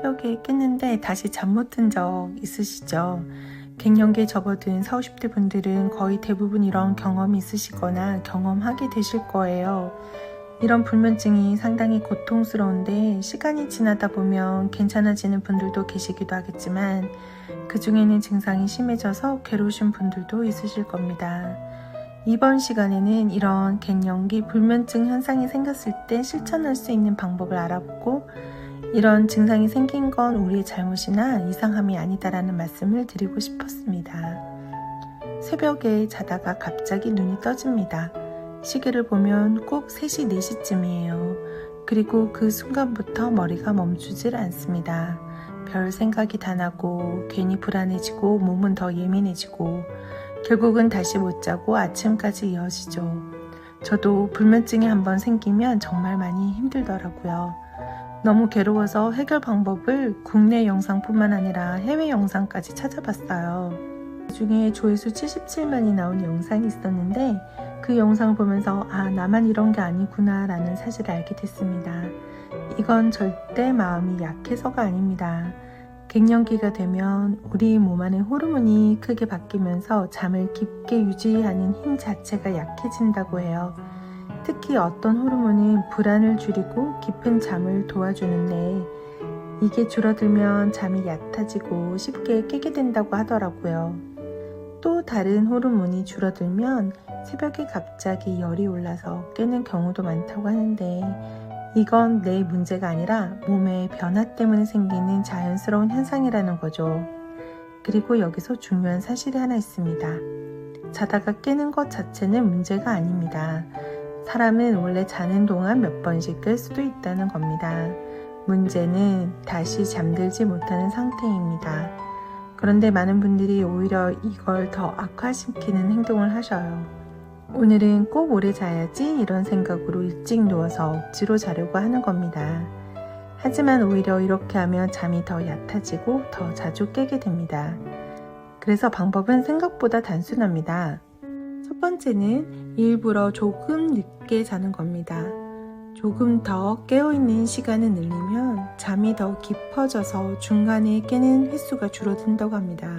새벽에 깼는데 다시 잠 못 든 적 있으시죠? 갱년기에 접어든 40, 50대 분들은 거의 대부분 이런 경험이 있으시거나 경험하게 되실 거예요. 이런 불면증이 상당히 고통스러운데 시간이 지나다 보면 괜찮아지는 분들도 계시기도 하겠지만 그 중에는 증상이 심해져서 괴로우신 분들도 있으실 겁니다. 이번 시간에는 이런 갱년기 불면증 현상이 생겼을 때 실천할 수 있는 방법을 알아보고 이런 증상이 생긴 건 우리의 잘못이나 이상함이 아니다라는 말씀을 드리고 싶었습니다. 새벽에 자다가 갑자기 눈이 떠집니다. 시계를 보면 꼭 3시, 4시쯤이에요. 그리고 그 순간부터 머리가 멈추질 않습니다. 별 생각이 다 나고 괜히 불안해지고 몸은 더 예민해지고 결국은 다시 못 자고 아침까지 이어지죠. 저도 불면증이 한번 생기면 정말 많이 힘들더라고요. 너무 괴로워서 해결 방법을 국내 영상뿐만 아니라 해외 영상까지 찾아봤어요. 그중에 조회수 77만이 나온 영상이 있었는데 그 영상을 보면서 나만 이런 게 아니구나 라는 사실을 알게 됐습니다. 이건 절대 마음이 약해서가 아닙니다. 갱년기가 되면 우리 몸 안의 호르몬이 크게 바뀌면서 잠을 깊게 유지하는 힘 자체가 약해진다고 해요. 특히 어떤 호르몬은 불안을 줄이고 깊은 잠을 도와주는데 이게 줄어들면 잠이 얕아지고 쉽게 깨게 된다고 하더라고요. 또 다른 호르몬이 줄어들면 새벽에 갑자기 열이 올라서 깨는 경우도 많다고 하는데 이건 내 문제가 아니라 몸의 변화 때문에 생기는 자연스러운 현상이라는 거죠. 그리고 여기서 중요한 사실이 하나 있습니다. 자다가 깨는 것 자체는 문제가 아닙니다. 사람은 원래 자는 동안 몇 번씩 깰 수도 있다는 겁니다. 문제는 다시 잠들지 못하는 상태입니다. 그런데 많은 분들이 오히려 이걸 더 악화시키는 행동을 하셔요. 오늘은 꼭 오래 자야지 이런 생각으로 일찍 누워서 억지로 자려고 하는 겁니다. 하지만 오히려 이렇게 하면 잠이 더 얕아지고 더 자주 깨게 됩니다. 그래서 방법은 생각보다 단순합니다. 첫 번째는 일부러 조금 늦게 자는 겁니다. 조금 더 깨어있는 시간을 늘리면 잠이 더 깊어져서 중간에 깨는 횟수가 줄어든다고 합니다.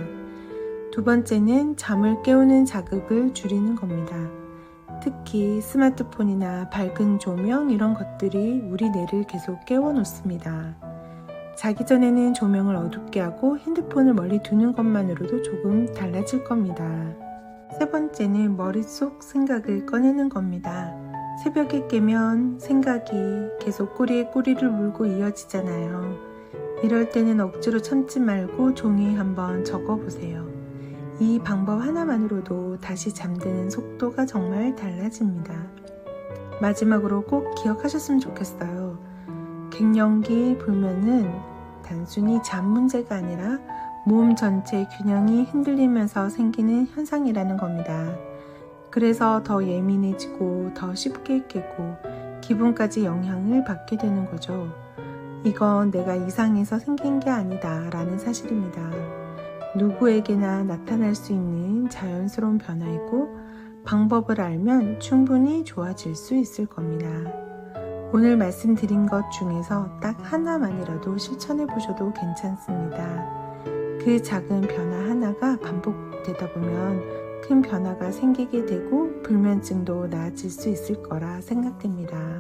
두 번째는 잠을 깨우는 자극을 줄이는 겁니다. 특히 스마트폰이나 밝은 조명 이런 것들이 우리 뇌를 계속 깨워 놓습니다. 자기 전에는 조명을 어둡게 하고 핸드폰을 멀리 두는 것만으로도 조금 달라질 겁니다. 세 번째는 머릿속 생각을 꺼내는 겁니다. 새벽에 깨면 생각이 계속 꼬리에 꼬리를 물고 이어지잖아요. 이럴 때는 억지로 참지 말고 종이에 한번 적어보세요. 이 방법 하나만으로도 다시 잠드는 속도가 정말 달라집니다. 마지막으로 꼭 기억하셨으면 좋겠어요. 갱년기 불면은 단순히 잠 문제가 아니라 몸 전체의 균형이 흔들리면서 생기는 현상이라는 겁니다. 그래서 더 예민해지고 더 쉽게 깨고 기분까지 영향을 받게 되는 거죠. 이건 내가 이상해서 생긴 게 아니다 라는 사실입니다. 누구에게나 나타날 수 있는 자연스러운 변화이고 방법을 알면 충분히 좋아질 수 있을 겁니다. 오늘 말씀드린 것 중에서 딱 하나만이라도 실천해 보셔도 괜찮습니다. 그 작은 변화 하나가 반복되다 보면 큰 변화가 생기게 되고 불면증도 나아질 수 있을 거라 생각됩니다.